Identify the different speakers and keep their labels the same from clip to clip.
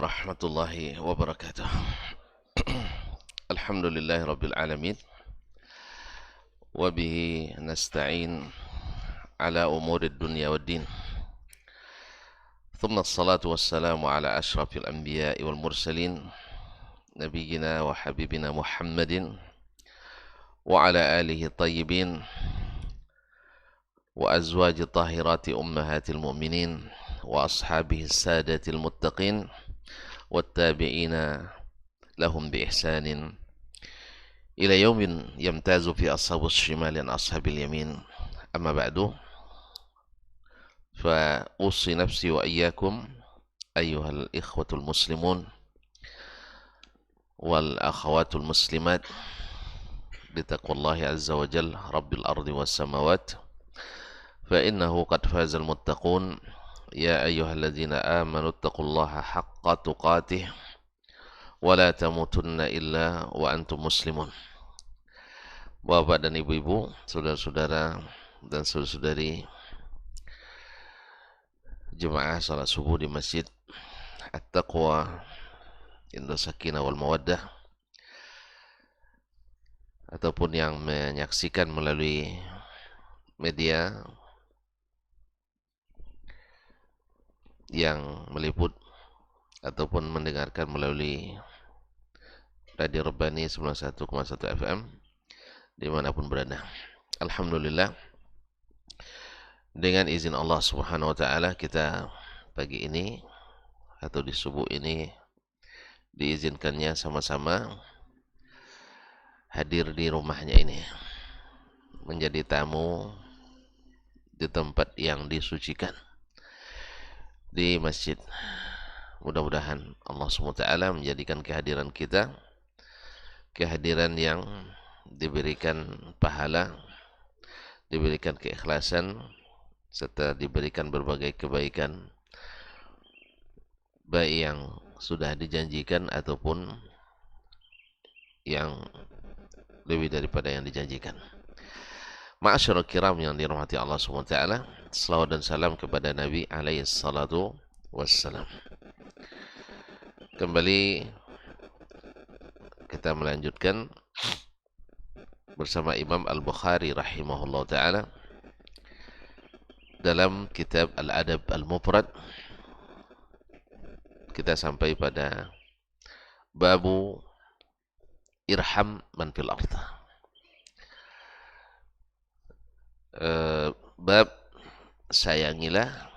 Speaker 1: warahmatullahi wabarakatuh. Alhamdulillahi rabbil alamin. Wabihi nasta'in ala umurid dunya waddin. Thumma assalatu wassalamu ala ashrafil anbiya'i wal mursalin, nabiyyina wa habibina Muhammadin wa ala alihi tayyibin wa azwaji tahirati ummahatil mu'minin wa ashabihi sadatil muttaqin wattabi'ina lahum bi ihsanin ila yaumin yamtazu fi ashabus shimali an ashabil yamin. Amma ba'du, fa usi nafsi wa iyyakum ayyuhal ikhwatul muslimun wal akhawatul muslimat bitaqwallahi azza wa jalla rabbil ardi was samawat, fa innahu qad fazal muttaqun. Ya ayyuhalladzina amanu taqullaha haqqa tuqatih wa la tamutunna illa wa antum muslimun. Bapak dan ibu-ibu, saudara-saudara dan saudari jemaah salat subuh di Masjid At-Taqwa Indah Sakinah wal Mawaddah, ataupun yang menyaksikan melalui media yang meliput ataupun mendengarkan melalui Radio Rabbani 91,1 FM dimanapun berada. Alhamdulillah, dengan izin Allah subhanahu wa ta'ala, kita pagi ini atau di subuh ini diizinkannya sama-sama hadir di rumahnya ini, menjadi tamu di tempat yang disucikan, di masjid. Mudah-mudahan Allah SWT menjadikan kehadiran kita kehadiran yang diberikan pahala, diberikan keikhlasan, serta diberikan berbagai kebaikan, baik yang sudah dijanjikan ataupun yang lebih daripada yang dijanjikan. Ma'asyiral kiram yang dirahmati Allah SWT, selawat dan salam kepada Nabi alaihi salatu wassalam. Kembali kita melanjutkan bersama Imam Al-Bukhari rahimahullah ta'ala dalam kitab Al-Adab Al-Mufrad. Kita sampai pada babu irham man fil ardh. Bab sayangilah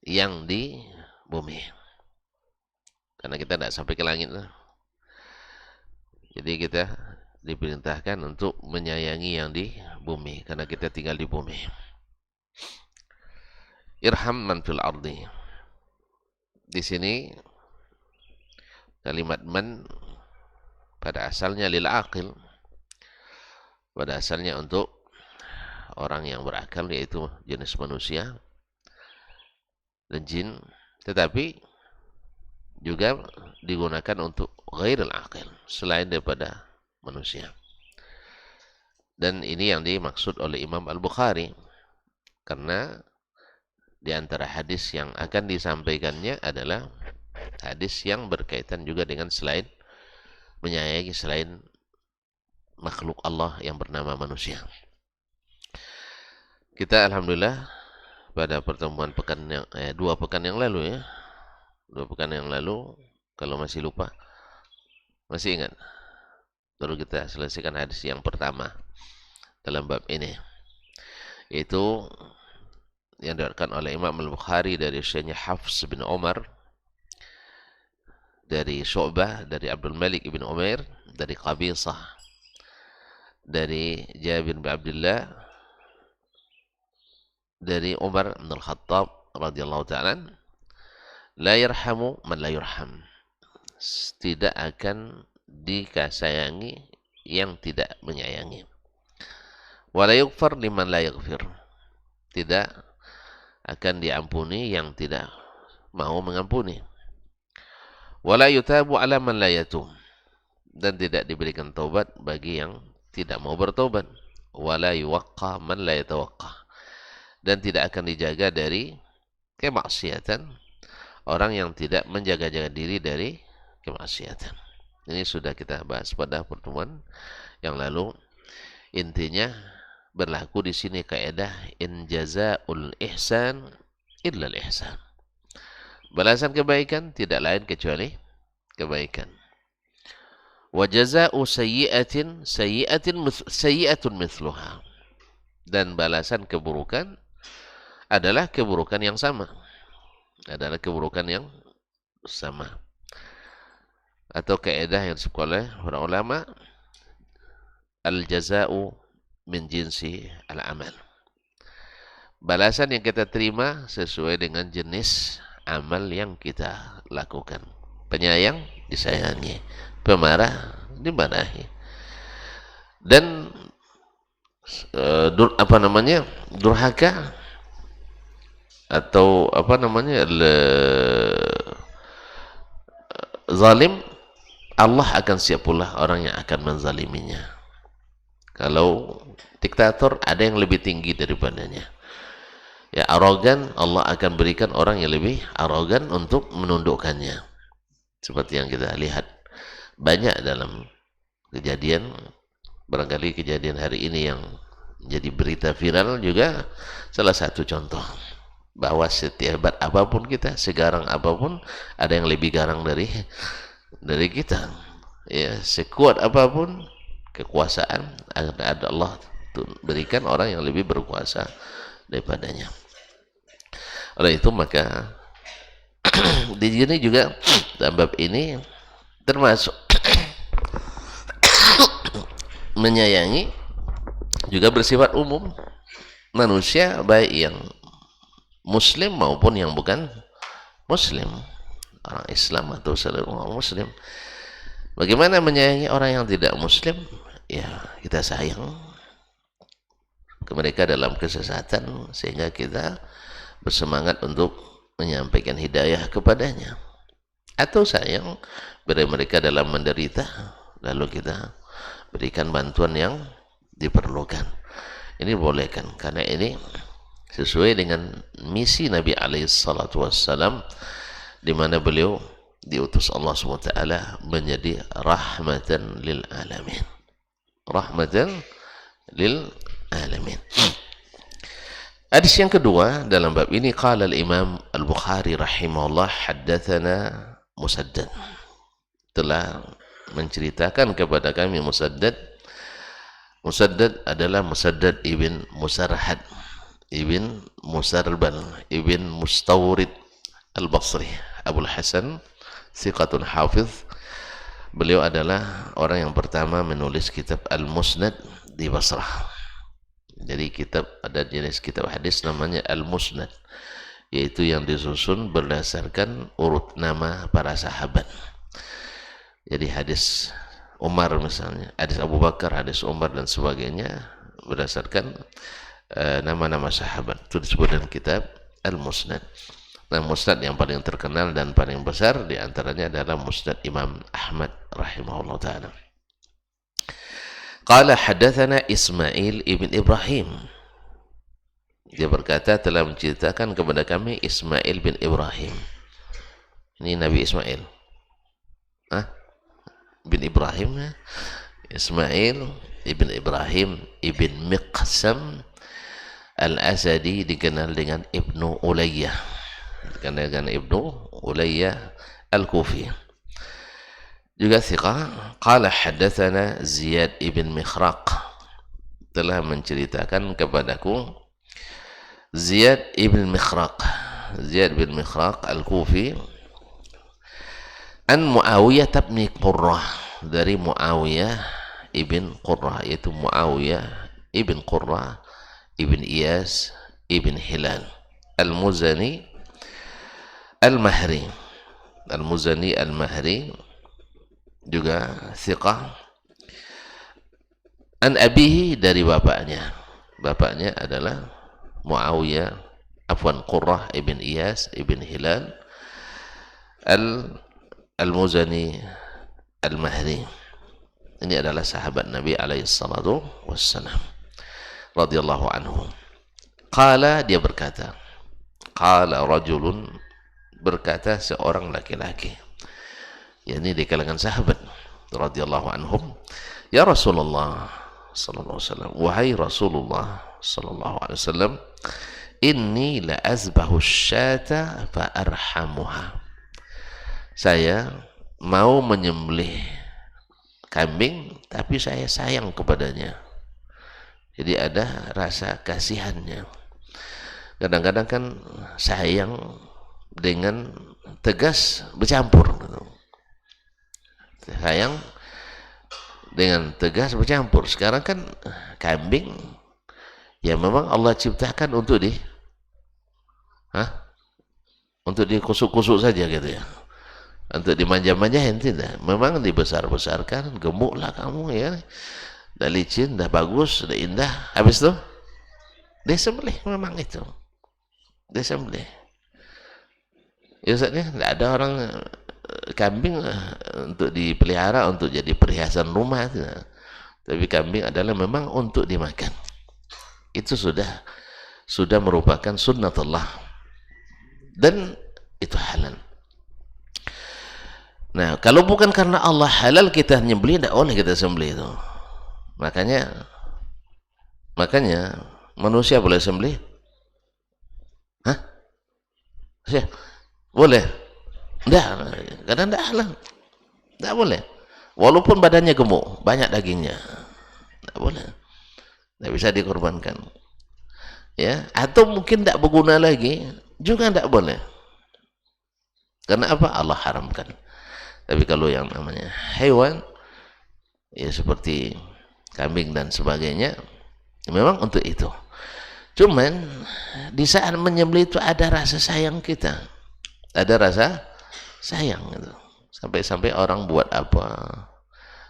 Speaker 1: yang di bumi, karena kita tidak sampai ke langit. Jadi kita diperintahkan untuk menyayangi yang di bumi, karena kita tinggal di bumi. Irham man fil ardi. Di sini kalimat man pada asalnya lil aqil, pada asalnya untuk orang yang berakal, yaitu jenis manusia dan jin, tetapi juga digunakan untuk ghairil aqil, selain daripada manusia. Dan ini yang dimaksud oleh Imam Al-Bukhari, karena di antara hadis yang akan disampaikannya adalah hadis yang berkaitan juga dengan selain menyayangi selain makhluk Allah yang bernama manusia. Kita alhamdulillah pada pertemuan dua pekan yang lalu, kalau masih lupa, masih ingat, baru kita selesaikan hadis yang pertama dalam bab ini, yaitu yang diriwayatkan oleh Imam Al-Bukhari dari syekhnya Hafs bin Umar, dari Syu'bah, dari Abdul Malik bin Umair, dari Qabisah, dari Jabir bin Abdullah, dari Umar bin Al-Khattab radhiyallahu ta'ala, la yarhamu man la yurham. Tidak akan dikasayangi yang tidak menyayangi. Wa la yughfar liman la yaghfir. Tidak akan diampuni yang tidak mau mengampuni. Wa la yutabu ala man la yatub. Dan tidak diberikan taubat bagi yang tidak mau bertobat. Wa la yuwaqqa man la yatawaqqa. Dan tidak akan dijaga dari kemaksiatan orang yang tidak menjaga-jaga diri dari kemaksiatan. Ini sudah kita bahas pada pertemuan yang lalu. Intinya berlaku di sini kaidah in jazaa'ul ihsan illa al ihsan. Balasan kebaikan tidak lain kecuali kebaikan. Wa jazaa'u sayyi'atin sayyi'atun mithluha. Dan balasan keburukan adalah keburukan yang sama. Adalah keburukan yang sama. Atau kaidah yang disebut oleh para ulama, al-jazaa'u min jinsi al-amal. Balasan yang kita terima sesuai dengan jenis amal yang kita lakukan. Penyayang disayangi, pemarah dimarahi. Dan durhaka atau zalim, Allah akan siap pula orang yang akan menzaliminya. Kalau diktator ada yang lebih tinggi daripadanya. Ya, arogan, Allah akan berikan orang yang lebih arogan untuk menundukkannya. Seperti yang kita lihat banyak dalam kejadian, barangkali kejadian hari ini yang jadi berita viral juga salah satu contoh bahwa setiap apapun kita, segarang apapun, ada yang lebih garang dari kita. Ya, sekuat apapun kekuasaan, ada Allah berikan orang yang lebih berkuasa daripadanya. Oleh itu maka di sini juga dalam bab ini termasuk menyayangi juga bersifat umum, manusia baik yang muslim maupun yang bukan muslim, orang Islam atau seluruh orang muslim. Bagaimana menyayangi orang yang tidak muslim? Ya, kita sayang ke mereka dalam kesesatan sehingga kita bersemangat untuk menyampaikan hidayah kepadanya. Atau sayang pada mereka dalam menderita, lalu kita berikan bantuan yang diperlukan. Ini bolehkan, karena ini sesuai dengan misi Nabi SAW, di mana beliau diutus Allah SWT menjadi rahmatan lil alamin. Rahmatan lil alamin. Hadis yang kedua dalam bab ini, qala al-Imam Al-Bukhari rahimahullah, haddatsana Musaddad, telah menceritakan kepada kami Musaddad. Musaddad adalah Musaddad ibn Musarhad ibn Musarbal ibn Mustawrid Al-Basri Abul Hasan, thiqatun hafiz. Beliau adalah orang yang pertama menulis kitab Al-Musnad di Basrah. Jadi ada jenis kitab hadis namanya Al-Musnad, yaitu yang disusun berdasarkan urut nama para sahabat. Jadi hadis Umar misalnya, hadis Abu Bakar, hadis Umar dan sebagainya berdasarkan nama-nama sahabat. Itu disebut dalam kitab Al-Musnad. Nah, Musnad yang paling terkenal dan paling besar diantaranya adalah Musnad Imam Ahmad rahimahullah ta'ala. Qala haddatsana Ismail ibn Ibrahim. Dia berkata telah menceritakan kepada kami Ismail bin Ibrahim. Ini Nabi Ismail. Bin Ibrahim. Ismail ibn Ibrahim ibn Miqsam Al-Asadi, dikenal dengan Ibnu Ulayyah. Dikenal dengan Ibnu Ulayyah Al-Kufi. Juga thiqah. Qala haddatsana Ziyad ibn Mikhraq, telah menceritakan kepadaku Ziyad ibn Mikhraq. Ziyad ibn Mikhraq Al-Kufi, an Muawiyah ibn Qurrah, dari Muawiyah ibn Qurrah, yaitu Muawiyah ibn Qurrah ibn Iyas ibn Hilal Al-Muzani Al-Mahri. Al-Muzani Al-Mahri juga thiqah. An abihi, dari bapaknya. Bapaknya adalah Muawiyah, Qurrah ibn Iyas ibn Hilal Al-Muzani Al-Mahri. Ini adalah sahabat Nabi alaihi salatu wassalam radhiyallahu anhu. Qala, dia berkata, qala rajulun, berkata seorang laki-laki, yakni di kalangan sahabat radhiyallahu anhum, ya Rasulullah sallallahu alaihi wasallam, wahai Rasulullah sallallahu alaihi wasallam, inni la azbahu syata fa arhamuha. Saya mau menyembelih kambing tapi saya sayang kepadanya. Jadi ada rasa kasihannya. Kadang-kadang kan sayang dengan tegas bercampur. Sayang dengan tegas bercampur. Sekarang kan kambing ya memang Allah ciptakan untuk untuk dikusuk-kusuk saja gitu ya. Untuk dimanja-manjain tidak. Memang dibesar-besarkan, gemuklah kamu ya. Dah licin, dah bagus, dah indah. Habis itu disembelih memang itu. Disembelih. Ya Ustaznya, tidak ada orang kambing untuk dipelihara untuk jadi perhiasan rumah tidak. Tapi kambing adalah memang untuk dimakan. Itu sudah merupakan sunnatullah dan itu halal. Nah, kalau bukan karena Allah halal kita nyembelih, tidak boleh kita sembelih itu. Makanya manusia boleh sembelih? Hah? Ya, boleh? Tidak, kadang tidak halal. Tidak boleh. Walaupun badannya gemuk, banyak dagingnya, tidak boleh. Tidak bisa dikorbankan. Ya, atau mungkin tidak berguna lagi, juga tidak boleh. Karena apa? Allah haramkan. Tapi kalau yang namanya hewan, ya seperti kambing dan sebagainya, memang untuk itu. Cuman di saat menyembelih itu ada rasa sayang kita, ada rasa sayang itu. Sampai-sampai orang buat apa,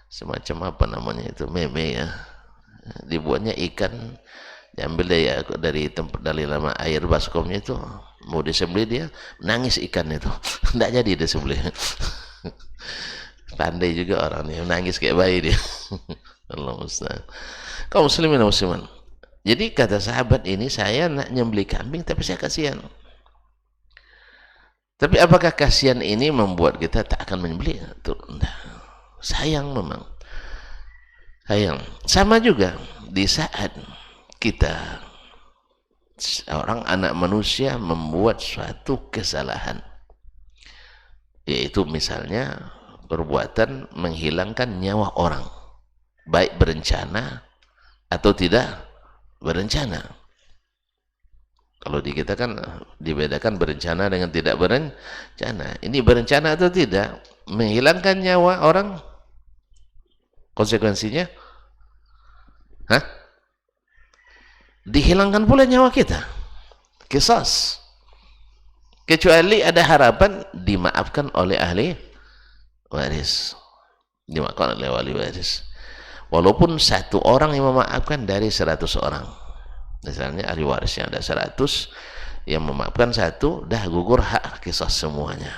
Speaker 1: semacam apa namanya itu, meme ya, dibuatnya ikan, diambil dari lama air baskomnya itu, mau disembelih dia nangis ikan itu, tidak jadi disembelih. Pandai juga orang ini, nangis kayak bayi dia. Allah musta'an. Kaum muslimin dan musliman, jadi kata sahabat ini, saya nak nyembelih kambing tapi saya kasihan. Tapi apakah kasihan ini membuat kita tak akan menyembelih? Sayang memang. Sayang. Sama juga di saat kita, seorang anak manusia membuat suatu kesalahan, yaitu misalnya perbuatan menghilangkan nyawa orang, baik berencana atau tidak berencana. Kalau di kita kan dibedakan berencana dengan tidak berencana. Ini berencana atau tidak, menghilangkan nyawa orang, konsekuensinya dihilangkan pula nyawa kita, qisas. Kecuali ada harapan dimaafkan oleh ahli waris, dimaafkan oleh wali waris. Walaupun satu orang yang memaafkan dari 100 orang, misalnya ahli warisnya ada 100, yang memaafkan satu, dah gugur hak qisas semuanya.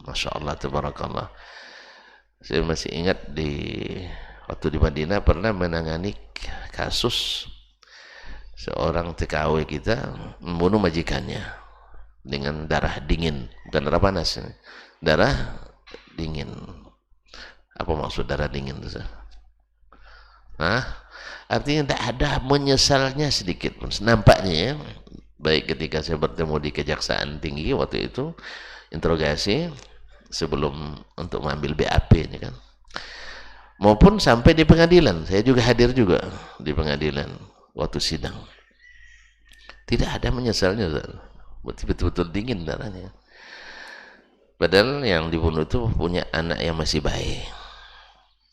Speaker 1: Masya Allah, tabarakallah. Saya masih ingat waktu di Madinah pernah menangani kasus seorang TKW kita membunuh majikannya dengan darah dingin, bukan darah panas, darah dingin. Apa maksud darah dingin itu? Artinya tidak ada menyesalnya sedikit pun nampaknya ya. Baik ketika saya bertemu di Kejaksaan Tinggi waktu itu, interogasi sebelum untuk mengambil BAP ini kan, maupun sampai di pengadilan, saya juga hadir juga di pengadilan waktu sidang, tidak ada menyesalnya, betul-betul dingin darahnya. Padahal yang dibunuh itu punya anak yang masih baik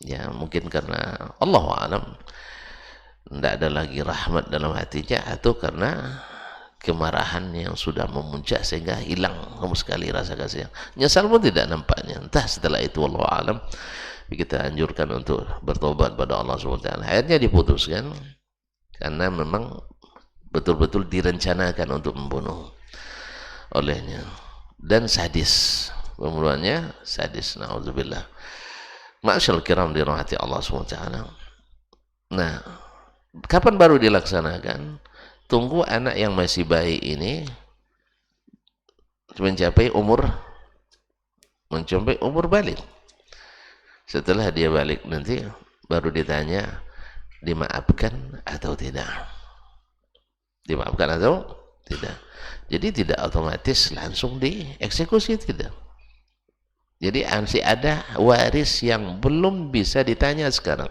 Speaker 1: ya, mungkin karena Allah alam tidak ada lagi rahmat dalam hatinya, atau karena kemarahan yang sudah memuncak sehingga hilang sama sekali rasa kasih. Nyesal pun tidak nampaknya, entah setelah itu Allah alam. Kita anjurkan untuk bertobat pada Allah SWT. Akhirnya diputuskan karena memang betul-betul direncanakan untuk membunuh olehnya, dan sadis, pembunuhannya sadis, na'udzubillah. Ma'asyal kiram dirahmati Allah SWT. Nah, kapan baru dilaksanakan? Tunggu anak yang masih bayi ini mencapai umur balik. Setelah dia balik nanti baru ditanya dimaafkan atau tidak. Dimaafkan atau tidak. Jadi tidak otomatis langsung dieksekusi, tidak. Jadi masih ada waris yang belum bisa ditanya sekarang.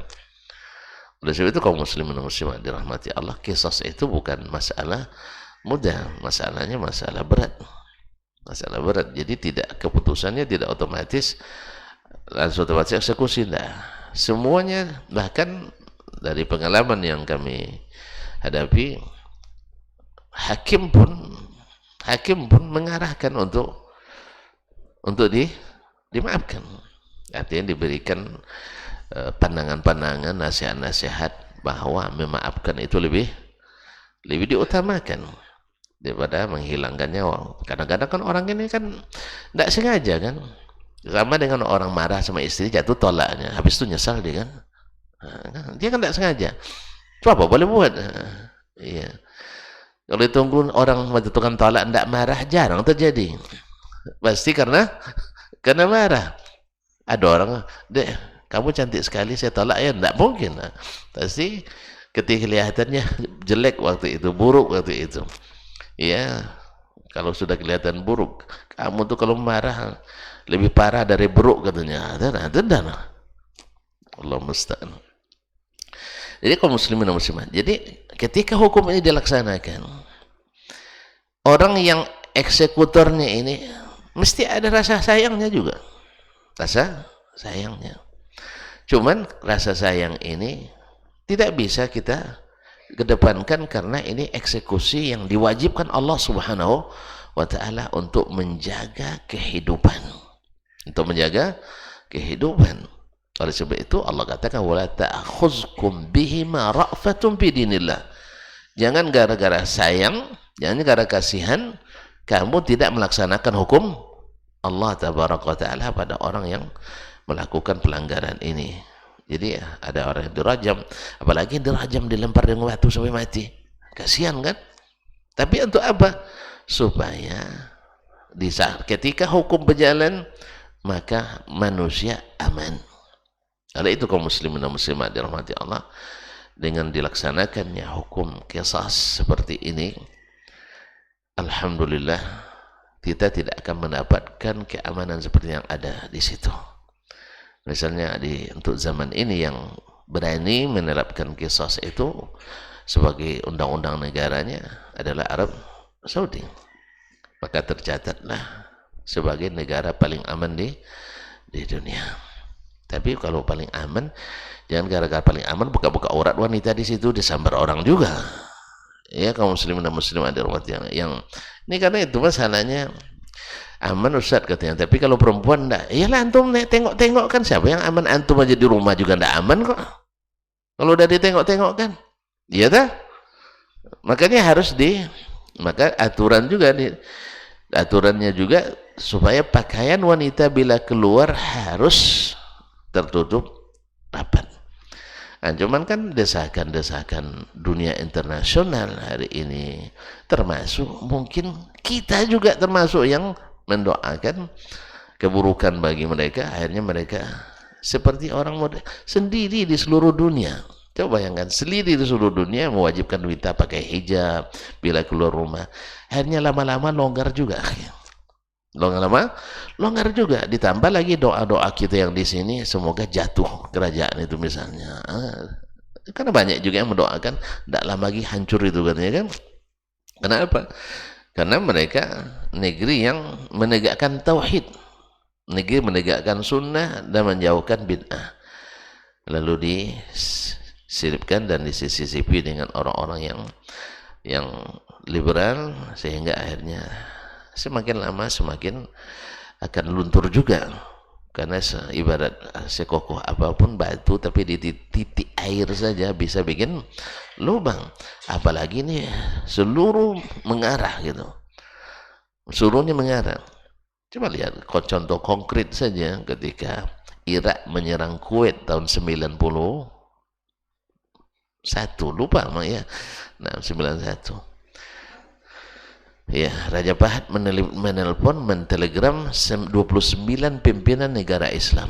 Speaker 1: Oleh sebab itu kaum muslimin dan muslimat dirahmati Allah, qisas itu bukan masalah mudah, masalahnya masalah berat. Masalah berat. Jadi keputusannya tidak otomatis langsung otomatis eksekusi, tidak. Semuanya, bahkan dari pengalaman yang kami hadapi, hakim pun mengarahkan untuk dimaafkan. Artinya diberikan pandangan-pandangan, nasihat-nasihat bahwa memaafkan itu lebih diutamakan daripada menghilangkan nyawa. Kadang-kadang kan orang ini kan tidak sengaja kan, sama dengan orang marah sama istri, jatuh tolaknya, habis itu nyesal dia kan. Dia kan tidak sengaja. Itu apa boleh buat? Iya. Kalau ditunggu orang menjatuhkan tolak tidak marah, jarang terjadi. Pasti karena marah. Ada orang, dek, kamu cantik sekali, saya tolak ya, tidak mungkin. Pasti ketika kelihatannya jelek waktu itu, buruk waktu itu. Ya, kalau sudah kelihatan buruk, kamu tuh kalau marah lebih parah dari buruk katanya. Dan Allah musta'an. Jadi kaum muslimin dan muslimat, jadi ketika hukum ini dilaksanakan, orang yang eksekutornya ini mesti ada rasa sayangnya juga. Rasa sayangnya. Cuman rasa sayang ini tidak bisa kita kedepankan karena ini eksekusi yang diwajibkan Allah Subhanahu wa ta'ala untuk menjaga kehidupan. Untuk menjaga kehidupan. Oleh sebab itu Allah katakan wala ta'khuzkum bihima ra'fatun fi dinillah. Jangan gara-gara sayang, jangan gara-gara kasihan kamu tidak melaksanakan hukum Allah tabaraka wa ta'ala pada orang yang melakukan pelanggaran ini. Jadi ada orang yang dirajam, apalagi dirajam dilempar dengan batu sampai mati. Kasihan kan? Tapi untuk apa? Supaya di saat ketika hukum berjalan maka manusia aman. Oleh itu kaum muslimin dan muslimat dirahmati Allah, dengan dilaksanakannya hukum qisas seperti ini, alhamdulillah kita tidak akan mendapatkan keamanan seperti yang ada di situ. Misalnya untuk zaman ini yang berani menerapkan qisas itu sebagai undang-undang negaranya adalah Arab Saudi. Maka tercatatlah sebagai negara paling aman di dunia. Tapi kalau paling aman, jangan gara-gara paling aman buka-buka aurat wanita di situ disambar orang juga. Ya kaum muslimin dan muslimat yang ini, karena itu masalahnya aman Ustaz katanya. Tapi kalau perempuan enggak, iyalah antum tengok-tengok kan, siapa yang aman? Antum aja di rumah juga enggak aman kok. Kalau udah ditengok-tengok kan, iya dah. Makanya maka aturannya juga supaya pakaian wanita bila keluar harus tertutup rapat. Nah, cuman kan desakan-desakan dunia internasional hari ini, termasuk mungkin kita juga termasuk yang mendoakan keburukan bagi mereka, akhirnya mereka seperti orang sendiri di seluruh dunia. Coba bayangkan, sendiri di seluruh dunia mewajibkan wanita pakai hijab bila keluar rumah, akhirnya lama-lama longgar juga. Longgar juga, ditambah lagi doa-doa kita yang di sini semoga jatuh kerajaan itu misalnya. Karena banyak juga yang mendoakan tidak lama lagi hancur itu katanya kan. Kenapa? Karena mereka negeri yang menegakkan tauhid, negeri menegakkan sunnah dan menjauhkan bid'ah, lalu disiripkan dan disisipi dengan orang-orang yang liberal, sehingga akhirnya semakin lama semakin akan luntur juga. Karena ibarat sekokoh apapun batu, tapi di titik air saja bisa bikin lubang, apalagi ini seluruh mengarah gitu, seluruhnya mengarah. Coba lihat contoh konkret saja ketika Irak menyerang Kuwait tahun 91, lupa ya, 91. Ya, Raja Fahd menelpon, mentelegram 29 pimpinan negara Islam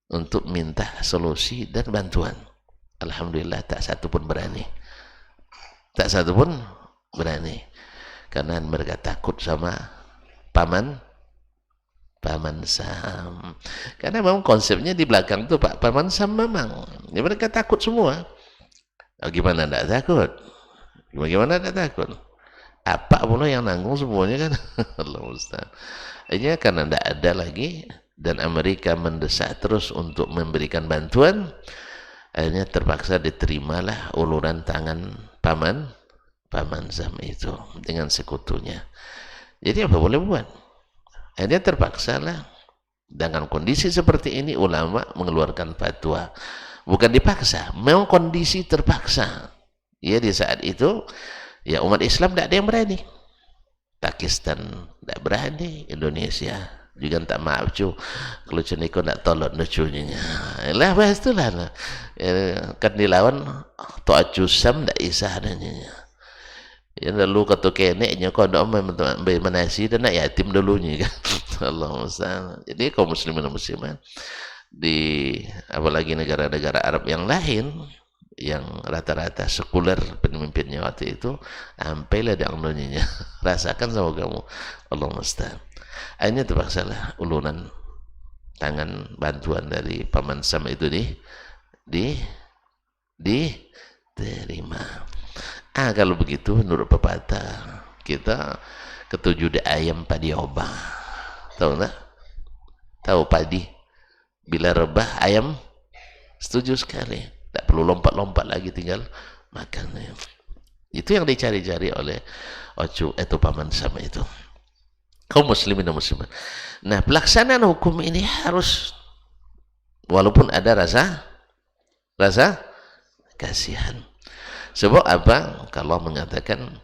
Speaker 1: untuk minta solusi dan bantuan. Alhamdulillah tak satu pun berani. Tak satu pun berani. Karena mereka takut sama paman Sam. Karena memang konsepnya di belakang tuh Pak paman Sam memang. Ya, mereka takut semua. Oh, gimana tidak takut? Bagaimana tidak takut? Apa pula yang nanggung semuanya kan? Allah Ustaz. Akhirnya karena tidak ada lagi dan Amerika mendesak terus untuk memberikan bantuan, akhirnya terpaksa diterimalah uluran tangan paman Sam itu dengan sekutunya. Jadi apa boleh buat? Akhirnya terpaksa lah. Dengan kondisi seperti ini ulama mengeluarkan fatwa. Bukan dipaksa, memang kondisi terpaksa. Ya, di saat itu ya umat Islam tidak ada yang berani. Pakistan tidak berani, Indonesia juga tak maaf cu, kalau ceniko tidak tolong lucunya. Lah bahas itulah kan dilawan To'acu Sam tidak isah adanya. Ya lalu kata keneknya kau tidak menasi dan nak yatim dulunya kan. Allah Ustaz. Jadi kaum muslimin dan muslimat di apalagi negara-negara Arab yang lain yang rata-rata sekuler pemimpinnya waktu itu, sampailah di anglonya rasakan sama kamu. Allah Ustaz. Akhirnya terpaksalah uluran tangan bantuan dari paman Sam itu diterima. Kalau begitu menurut pepatah kita ketujuh ayam padi obah. Tahu tak? Tahu padi bila rebah ayam setuju sekali, tak perlu lompat-lompat lagi, tinggal makan. Itu yang dicari-cari oleh Ocu atau paman Sam itu. Kaum muslimin dan muslimat. Nah, pelaksanaan hukum ini harus walaupun ada rasa kasihan. Sebab apa? Kalau mengatakan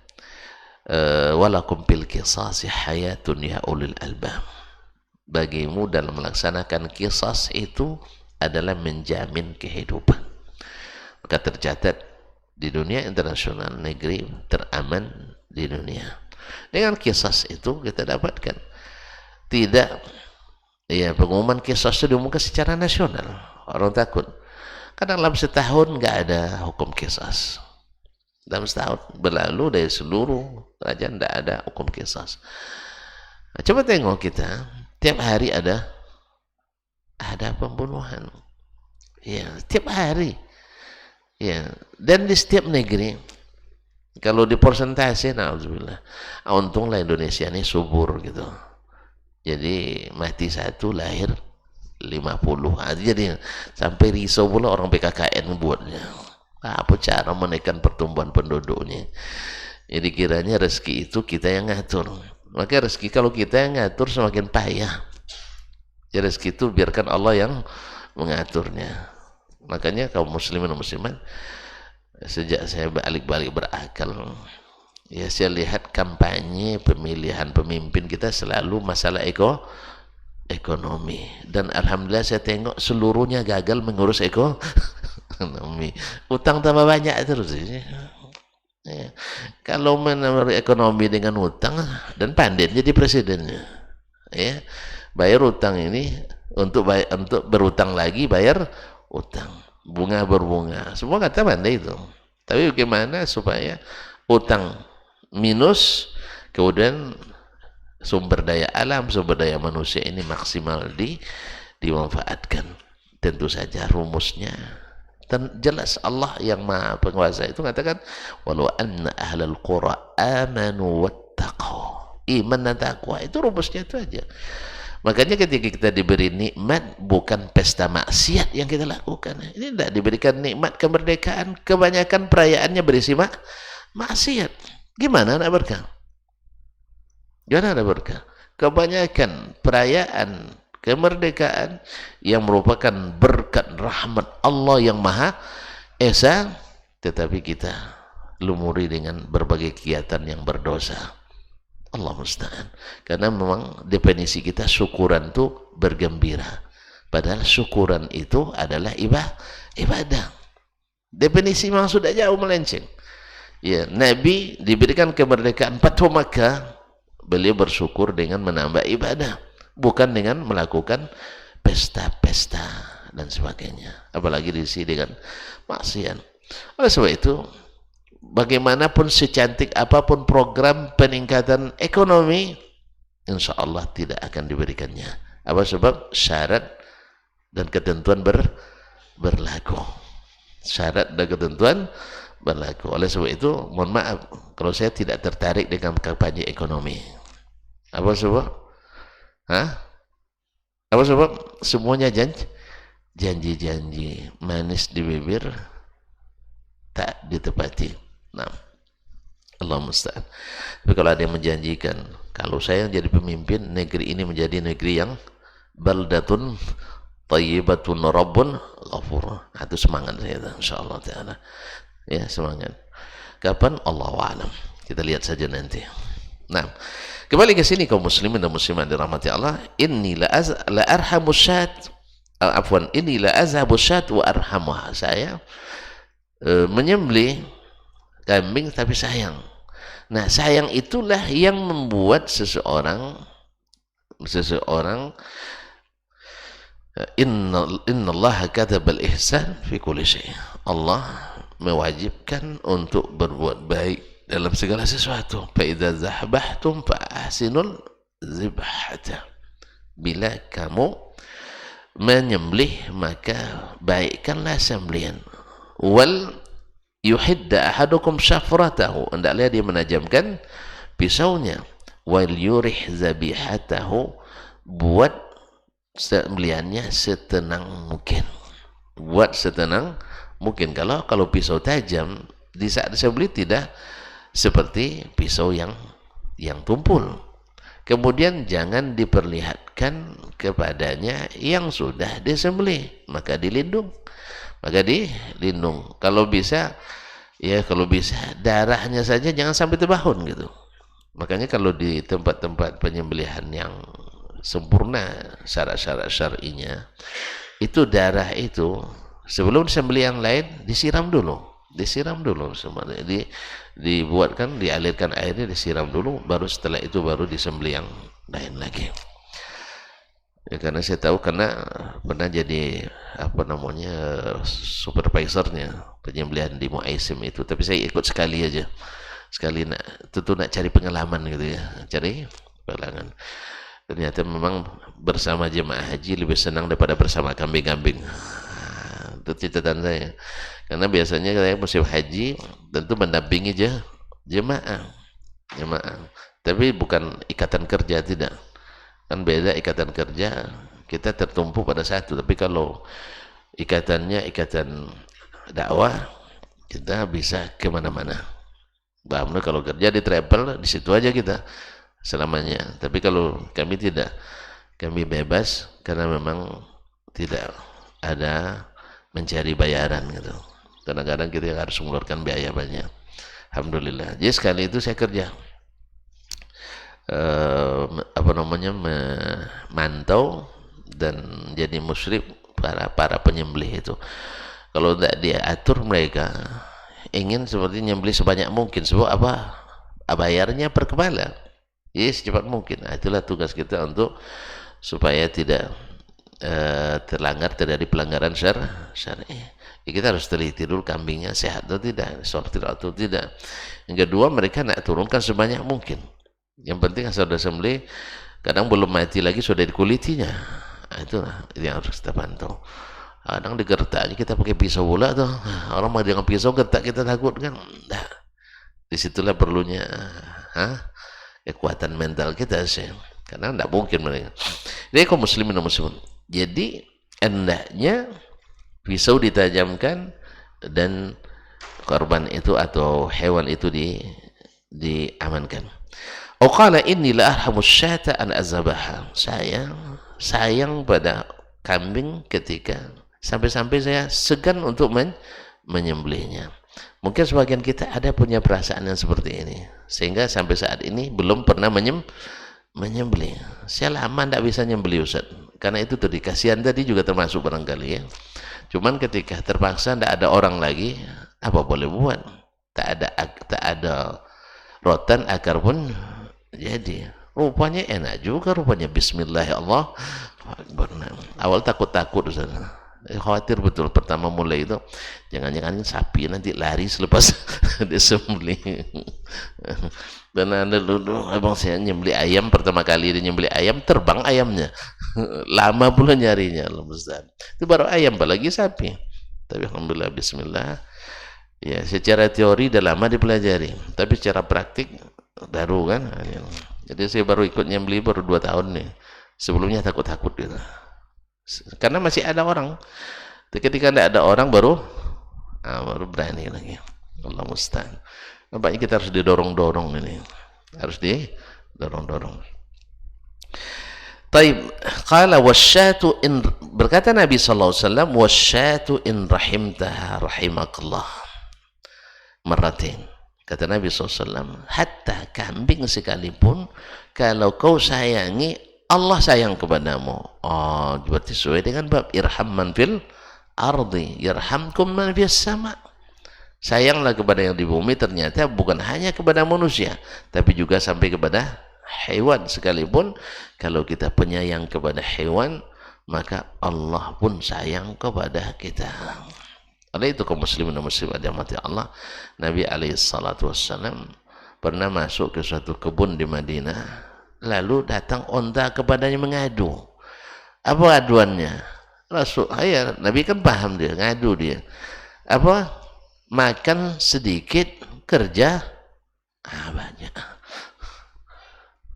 Speaker 1: walakum fil qisasi hayatun ya ulil albab. Bagimu dalam melaksanakan qisas itu adalah menjamin kehidupan. Maka tercatat di dunia internasional negeri teraman di dunia. Dengan qisas itu kita dapatkan tidak ya pengumuman qisas itu diumumkan secara nasional. Orang takut. Kadang dalam setahun nggak ada hukum qisas. Dalam setahun berlalu dari seluruh kerajaan tidak ada hukum qisas. Nah, coba tengok kita tiap hari ada pembunuhan. Ya, tiap hari. Ya, dan di setiap negeri kalau di persentase, na'udzubillah, untunglah Indonesia ini subur gitu. Jadi mati satu lahir 50. Jadi sampai risau pula orang PKKN buatnya. Apa cara menekan pertumbuhan penduduknya? Jadi kiranya rezeki itu kita yang ngatur. Maka rezeki kalau kita yang ngatur semakin payah. Jadi rezeki itu biarkan Allah yang mengaturnya. Makanya kaum muslimin dan muslimat, sejak saya balik-balik berakal, ya saya lihat kampanye pemilihan pemimpin kita selalu masalah ekonomi. Dan alhamdulillah saya tengok seluruhnya gagal mengurus ekonomi. Utang tambah banyak terus. Ya. Kalau menurut ekonomi dengan utang dan pandai jadi presidennya. Ya. Bayar utang ini untuk berutang lagi, bayar utang, bunga berbunga, semua kata pandai itu. Tapi bagaimana supaya utang minus, kemudian sumber daya alam, sumber daya manusia ini maksimal dimanfaatkan. Tentu saja rumusnya dan jelas Allah yang maha penguasa itu katakan walau anna ahlal qura amanu wattaqau, iman dan takwa itu rumusnya itu aja. Makanya ketika kita diberi nikmat, bukan pesta maksiat yang kita lakukan. Ini tidak diberikan nikmat kemerdekaan, kebanyakan perayaannya berisi maksiat. Gimana nak berkah? Gimana nak berkah? Kebanyakan perayaan kemerdekaan yang merupakan berkat rahmat Allah yang Maha Esa, tetapi kita lumuri dengan berbagai kegiatan yang berdosa. Allah musta'an. Karena memang definisi kita syukuran itu bergembira. Padahal syukuran itu adalah ibadah. Definisi memang sudah jauh melenceng. Ya, Nabi diberikan kemerdekaan Fathu Makkah, beliau bersyukur dengan menambah ibadah, bukan dengan melakukan pesta-pesta dan sebagainya, apalagi diisi dengan maksiat. Oleh sebab itu, bagaimanapun secantik apapun program peningkatan ekonomi, insya Allah tidak akan diberikannya. Apa sebab? Syarat dan ketentuan berlaku. Syarat dan ketentuan berlaku. Oleh sebab itu, mohon maaf kalau saya tidak tertarik dengan kampanye ekonomi. Apa sebab? Hah? Apa sebab? Semuanya janji-janji manis di bibir tak ditepati. Nah, Allah musta'an. Tapi kalau ada yang menjanjikan, kalau saya jadi pemimpin, negeri ini menjadi negeri yang baldatun thayyibatun rabbun ghafur. Itu semangat saya, insyaallah taala. Ya, semangat. Kapan? Allahu a'lam. Kita lihat saja nanti. Nah, kembali ke sini kaum muslimin dan muslimat dirahmati Allah. Inni la arhamu syat. Afwan, inni la azhabu syat wa arhamuha. Saya menyembelih kambing tapi sayang. Nah, sayang itulah yang membuat seseorang innallaha katabal ihsan fi kulli syai. Allah mewajibkan untuk berbuat baik dalam segala sesuatu. Fa idza zahbahtum fa ahsinul zibhata. Bila kamu menyembelih maka baikkanlah sembelihan. Wal yuhidda ahadukum syafratahu, hendaklah dia menajamkan pisaunya. Wal yurih zabihatahu, buat sembelihannya setenang mungkin. Buat setenang mungkin. Kalau pisau tajam di saat disembelih tidak seperti pisau yang tumpul. Kemudian jangan diperlihatkan kepadanya yang sudah disembelih, maka dilindung. Kalau bisa darahnya saja jangan sampai terbahun gitu. Makanya kalau di tempat-tempat penyembelihan yang sempurna syarat-syarat syar'inya, itu darah itu sebelum disembelih yang lain disiram dulu semuanya. Dibuatkan, dialirkan airnya, disiram dulu, baru setelah itu baru disembelih yang lain lagi. Ya, karena saya tahu, karena pernah jadi supervisornya penyembelihan di Muaisim itu, tapi saya ikut sekali aja, nak cari pengalaman gitu ya, ternyata memang bersama jemaah haji lebih senang daripada bersama kambing-kambing. Itu catatan saya, karena biasanya saya musim haji tentu mendampingi jemaah, tapi bukan ikatan kerja, tidak. Kan beda ikatan kerja, kita tertumpu pada satu. Tapi kalau ikatannya ikatan dakwah, kita bisa kemana-mana. Bahkan kalau kerja di travel, di situ aja kita selamanya. Tapi kalau kami tidak, kami bebas karena memang tidak ada mencari bayaran gitu. Kadang-kadang kita harus mengeluarkan biaya banyak. Alhamdulillah. Jadi sekali itu saya kerja. Memantau dan jadi musyrif para penyembelih itu. Kalau tidak diatur, mereka ingin seperti nyembelih sebanyak mungkin. Sebab apa? Bayarnya per kepala. Jadi secepat mungkin. Nah, itulah tugas kita untuk supaya tidak terjadi pelanggaran syar'i. Kita harus teliti dulu kambingnya sehat atau tidak, sortir atau tidak. Yang kedua, mereka nak turunkan sebanyak mungkin. Yang penting asal sudah sembelih, kadang belum mati lagi sudah dikulitinya. Nah, itulah yang harus kita pantau. Kadang digertaknya kita pakai pisau pula tuh. Orang mau dengan pisau gertak kita takut kan. Nah, disitulah perlunya kekuatan mental kita sih. Karena tidak mungkin mereka. Jadi kaum muslimin dan muslimin. Jadi hendaknya pisau ditajamkan dan korban itu atau hewan itu diamankan. Qala inni la arhamu syata an azabaha. Saya sayang pada kambing ketika sampai-sampai saya segan untuk menyembelihnya. Mungkin sebagian kita ada punya perasaan yang seperti ini, sehingga sampai saat ini belum pernah menyembelih. Saya lama tidak bisa menyembelih, Ustaz. Karena itu tadi kasihan tadi juga termasuk barangkali ya. Cuman ketika terpaksa tidak ada orang lagi, apa boleh buat? Tak tak ada rotan akar pun jadi. Rupanya enak juga, rupanya Bismillah ya Allah. Awal takut-takut Ustaz. Khawatir betul pertama mulai itu, jangan-jangan sapi nanti lari selepas disembelih. Dan ada dulu abang saya nyembelih ayam, pertama kali dia nyembelih ayam terbang ayamnya. Lama pula nyarinya, Ustaz. Itu baru ayam, apalagi sapi. Tapi alhamdulillah Bismillah. Ya, secara teori udah lama dipelajari, tapi secara praktik baru kan. Jadi saya baru ikut nyembelih baru 2 tahun nih. Sebelumnya takut-takut gitu. Karena masih ada orang. Ketika tidak ada orang baru berani lagi. Allah musta'an. Nampaknya kita harus didorong-dorong ini. Harus didorong-dorong. Taib, qala wasyatu in, berkata Nabi sallallahu alaihi wasallam, wasyatu in rahimtaha rahimakallah. Maratin. Kata Nabi SAW, hatta kambing sekalipun, kalau kau sayangi, Allah sayang kepadamu. Oh, berarti sesuai dengan bab irham man fil ardi, yarhamkum man fis sama. Sayanglah kepada yang di bumi, ternyata bukan hanya kepada manusia, tapi juga sampai kepada hewan sekalipun. Kalau kita penyayang kepada hewan, maka Allah pun sayang kepada kita. Oleh itu kaum muslimin dan muslimat dirahmati Allah, Nabi alaihissalatu wassalam pernah masuk ke suatu kebun di Madinah, lalu datang onta kepadanya mengadu. Apa aduannya? Nabi kan paham dia, ngadu dia. Apa? Makan sedikit, kerja banyak.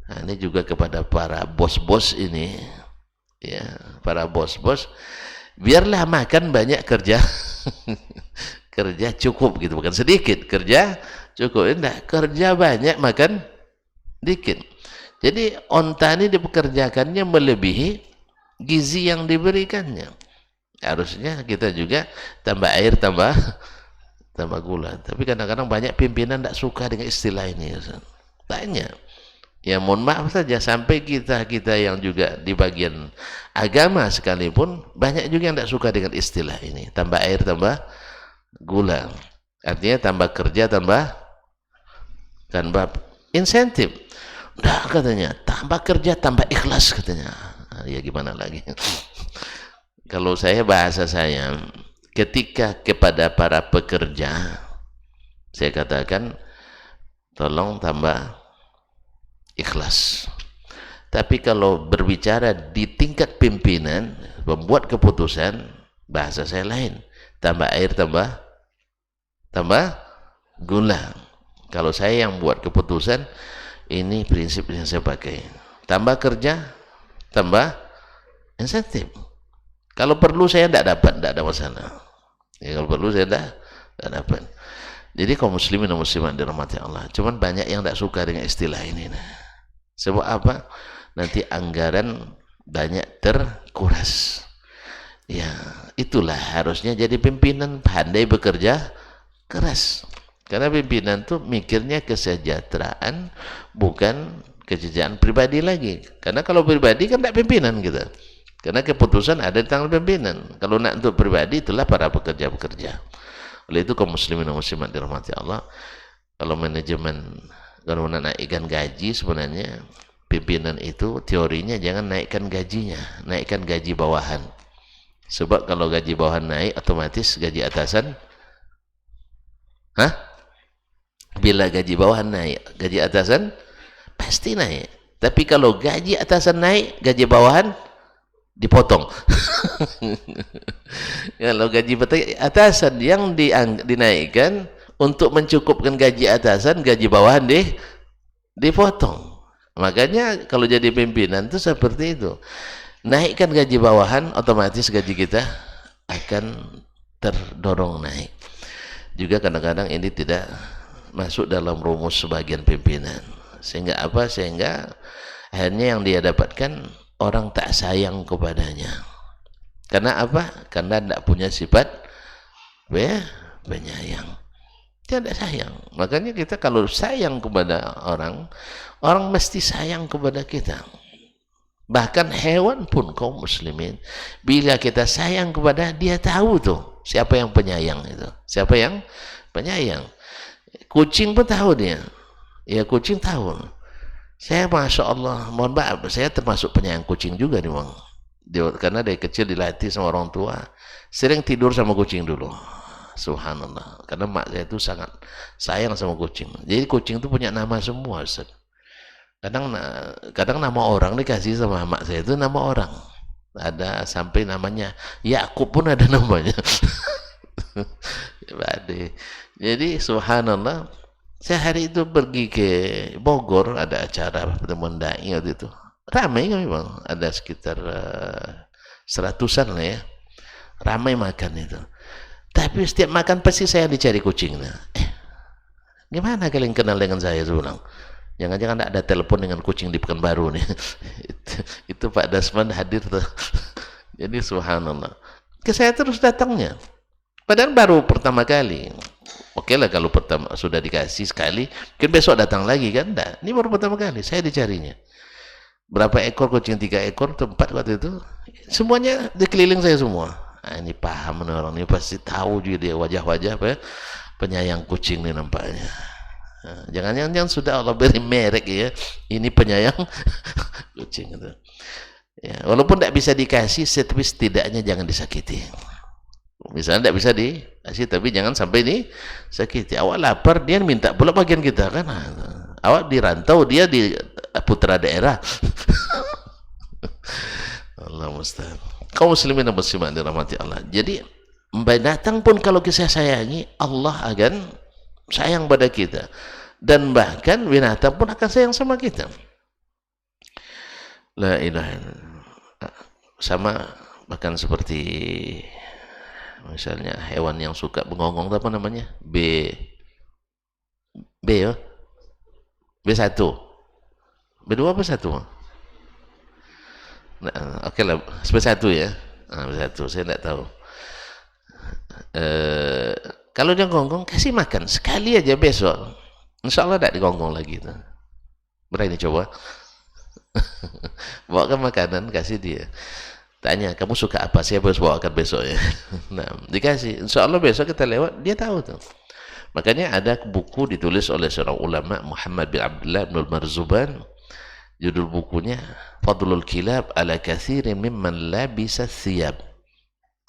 Speaker 1: Nah, ini juga kepada para bos-bos ini, ya, para bos-bos, biarlah makan banyak, kerja kerja cukup gitu, bukan sedikit, kerja cukup. Enggak, kerja banyak, makan dikit. Jadi onta ini dipekerjakannya melebihi gizi yang diberikannya. Harusnya kita juga tambah air, tambah gula. Tapi kadang-kadang banyak pimpinan tidak suka dengan istilah ini. Tanya. Ya mohon maaf saja, sampai kita yang juga di bagian agama sekalipun banyak juga yang tidak suka dengan istilah ini. Tambah air, tambah gula. Artinya tambah kerja, tambah insentif. Nah, katanya tambah kerja, tambah ikhlas katanya. Ya gimana lagi? Kalau bahasa saya, ketika kepada para pekerja, saya katakan tolong tambah ikhlas. Tapi kalau berbicara di tingkat pimpinan, membuat keputusan, bahasa saya lain. Tambah air, tambah gula. Kalau saya yang buat keputusan, ini prinsip yang saya pakai. Tambah kerja, tambah insentif. Kalau perlu saya tidak dapat, tidak ada masalah. Ya, kalau perlu saya tidak dapat. Jadi kaum muslimin dan muslimat dirahmati Allah, cuman banyak yang tidak suka dengan istilah ini. Sebab apa? Nanti anggaran banyak terkuras. Ya, itulah harusnya jadi pimpinan pandai bekerja keras. Karena pimpinan tuh mikirnya kesejahteraan, bukan kesejahteraan pribadi lagi. Karena kalau pribadi kan tidak pimpinan kita. Karena keputusan ada di tangan pimpinan. Kalau nak untuk pribadi, itulah para pekerja-pekerja. Oleh itu kaum muslimin dan muslimat dirahmati Allah, kalau manajemen, kalau menaikkan gaji, sebenarnya pimpinan itu teorinya jangan naikkan gajinya, naikkan gaji bawahan. Sebab kalau gaji bawahan naik, otomatis gaji atasan, bila gaji bawahan naik, gaji atasan pasti naik. Tapi kalau gaji atasan naik, gaji bawahan dipotong. Kalau gaji atasan yang dinaikkan untuk mencukupkan gaji atasan, gaji bawahan dipotong. Makanya kalau jadi pimpinan itu seperti itu. Naikkan gaji bawahan, otomatis gaji kita akan terdorong naik. Juga kadang-kadang ini tidak masuk dalam rumus sebagian pimpinan. Sehingga apa? Sehingga akhirnya yang dia dapatkan, orang tak sayang kepadanya. Karena apa? Karena tidak punya sifat penyayang. Tidak sayang. Makanya kita kalau sayang kepada orang, orang mesti sayang kepada kita. Bahkan hewan pun kaum muslimin, bila kita sayang kepada dia, tahu tuh siapa yang penyayang itu. Siapa yang penyayang. Kucing pun tahu dia. Ya kucing tahu. Saya Masya Allah, mohon maaf, saya termasuk penyayang kucing juga nih Bang. Karena dari kecil dilatih sama orang tua, sering tidur sama kucing dulu. Subhanallah. Karena mak saya itu sangat sayang sama kucing. Jadi kucing itu punya nama semua, Ustaz. Kadang nama orang dikasih sama mak saya itu nama orang. Ada sampai namanya Yakub pun ada namanya. Jadi subhanallah, saya hari itu pergi ke Bogor, ada acara pertemuan dai waktu itu. Ramai kami Bang, ada sekitar 100-an lah ya. Ramai makan itu. Tapi setiap makan pasti saya dicari kucingnya. Gimana kalian kenal dengan saya? Saya bilang, jangan-jangan ada telepon dengan kucing di Pekanbaru nih. itu Pak Dasman hadir tuh. Jadi subhanallah. Ke saya terus datangnya. Padahal baru pertama kali. Oke lah kalau pertama sudah dikasih sekali, mungkin besok datang lagi kan? Enggak. Ini baru pertama kali saya dicarinya. Berapa ekor kucing? 3 ekor, 4 waktu itu. Semuanya dikeliling saya semua. Nah, ini paham orang ini pasti tahu juga dia wajah-wajah apa ya? Penyayang kucing nih nampaknya. Nah, jangan-jangan sudah Allah beri merek ya. Ini penyayang kucing itu. Ya, walaupun tidak bisa dikasih, tapi setidaknya jangan disakiti. Misalnya tidak bisa dikasih, tapi jangan sampai disakiti. Awak lapar, dia minta pula bagian kita kan. Awak di rantau, dia di putra daerah. Allah mustahil. Kaum muslimin dan muslimat dirahmati Allah. Jadi binatang pun kalau kita sayangi, Allah akan sayang pada kita. Dan bahkan binatang pun akan sayang sama kita. La ilaha illallah. Sama bahkan seperti misalnya hewan yang suka bengonggong apa namanya? Ya? B1. B2 apa 1? Nah, oke lah, B1 ya. Nah, B1 saya tidak tahu. Kalau dia gonggong, kasih makan sekali aja besok. Insya Allah tidak digonggong lagi. Berani coba. Bawakan makanan, kasih dia. Tanya, kamu suka apa? Saya harus bawakan besok ya. Nah, dikasih. Insya Allah besok kita lewat, dia tahu tuh. Makanya ada buku ditulis oleh seorang ulama, Muhammad bin Abdullah bin Marzuban. Judul bukunya, Fadlul Kilab ala kathirin mimman labisa thiyab.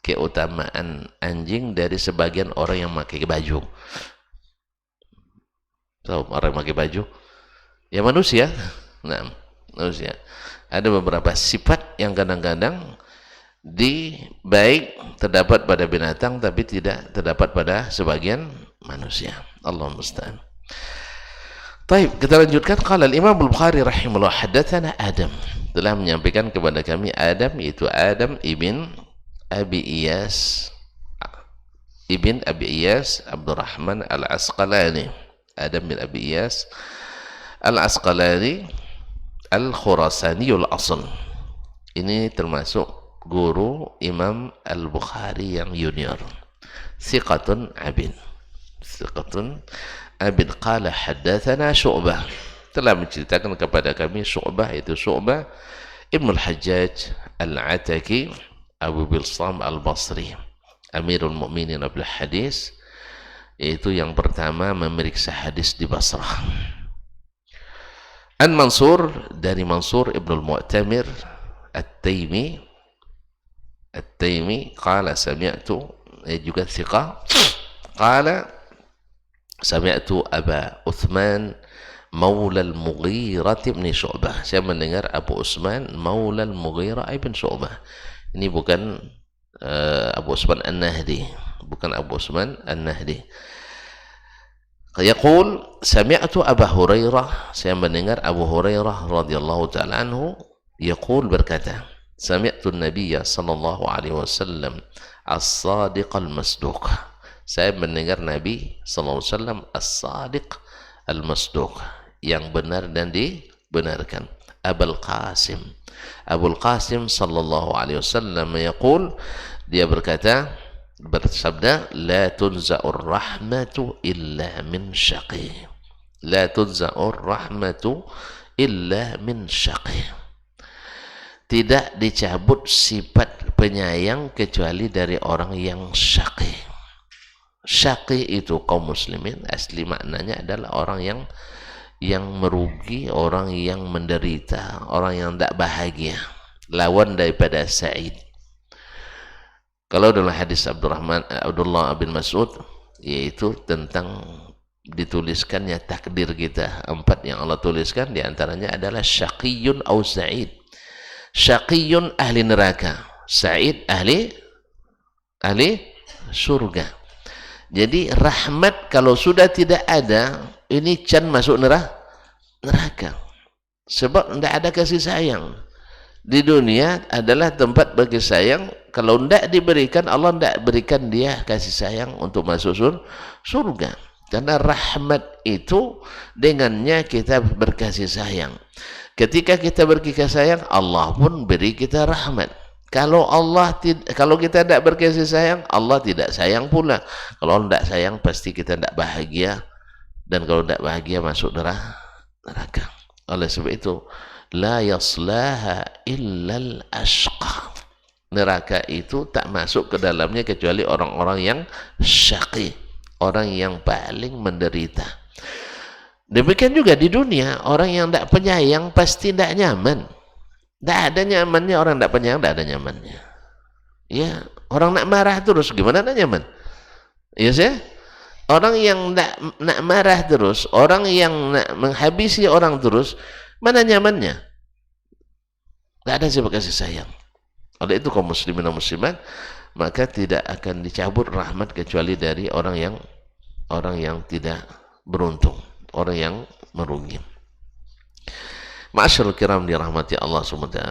Speaker 1: Keutamaan anjing dari sebagian orang yang pakai baju. Tahu orang yang pakai baju? Ya manusia. Nah, manusia. Ada beberapa sifat yang kadang-kadang baik terdapat pada binatang tapi tidak terdapat pada sebagian manusia. Allah musta'an. Baik, kita lanjutkan. Qala al-Imam Al-Bukhari rahimahullah, hadatsana Adam, telah menyampaikan kepada kami Adam, yaitu Adam ibn Abi Iyas Abdurrahman Al-Asqalani. Adam bin Abi Iyas Al-Asqalani Al-Khurasani al-Asl. Ini termasuk guru Imam Al-Bukhari yang junior. Thiqatun abid. Qala haddatsana Syu'bah, telah menceritakan kepada kami Syu'bah, itu Syu'bah Ibn Al-Hajjaj Al-Ataki Abu Bilsam Al-Basri, Amirul Mu'minin bil Hadis, yaitu yang pertama memeriksa hadis di Basrah. An Mansur, dari Mansur Ibn Al-Mu'tamir At-Taimi, qala sami'tu, juga thiqah, qala sami'tu Aba Uthman Maula Al-Mughirah bin Syu'bah. Saya mendengar Abu Uthman Maula Al-Mughirah bin Syu'bah. Ini bukan Abu Uthman An-Nahdi, bukan Abu Uthman An-Nahdi. Yaqul sami'tu Abu Hurairah, saya mendengar Abu Hurairah radhiyallahu ta'ala anhu yaqul, berkata, sami'tu an-Nabiy sallallahu alaihi wasallam as-sadiq al-masduq. Saya mendengar Nabi sallallahu alaihi wasallam as-sadiq al-masduq, yang benar dan dibenarkan. Abul Qasim sallallahu alaihi wasallam yaqul, dia berkata, bersabda, la tunza'ur rahmatu illa min syaqi. La tunza'ur rahmatu illa min syaqi. Tidak dicabut sifat penyayang kecuali dari orang yang syaqi. Syaqi itu kaum muslimin asli maknanya adalah orang yang merugi, orang yang menderita, orang yang tidak bahagia. Lawan daripada sa'id. Kalau dalam hadis Abdullah bin Mas'ud, yaitu tentang dituliskannya takdir kita, 4 yang Allah tuliskan, diantaranya adalah syaqiyun au sa'id. Syaqiyun ahli neraka, sa'id ahli surga. Jadi rahmat kalau sudah tidak ada, ini can masuk neraka. Sebab tidak ada kasih sayang. Di dunia adalah tempat bagi sayang. Kalau tidak diberikan, Allah tidak berikan dia kasih sayang untuk masuk surga. Karena rahmat itu dengannya kita berkasih sayang. Ketika kita berkasih sayang, Allah pun beri kita rahmat. Kalau kita tidak berkasih sayang, Allah tidak sayang pula. Kalau Allah tidak sayang, pasti kita tidak bahagia. Dan kalau tidak bahagia, masuk neraka. Oleh sebab itu, la yaslaha illal ashqa. Neraka itu tak masuk ke dalamnya kecuali orang-orang yang syaqi, orang yang paling menderita. Demikian juga di dunia, orang yang tidak penyayang pasti tidak nyaman. Tidak ada nyamannya orang tidak penyayang, tidak ada nyamannya. Ya, orang nak marah terus, gimana nak nyaman? Ya sih? Orang yang nak marah terus, orang yang nak menghabisi orang terus, mana nyamannya? Tidak ada siapa kasih sayang. Oleh itu kaum muslimin dan muslimat, maka tidak akan dicabut rahmat kecuali dari orang yang tidak beruntung, orang yang merugi. Ma'asyarul kiram dirahmati Allah SWT.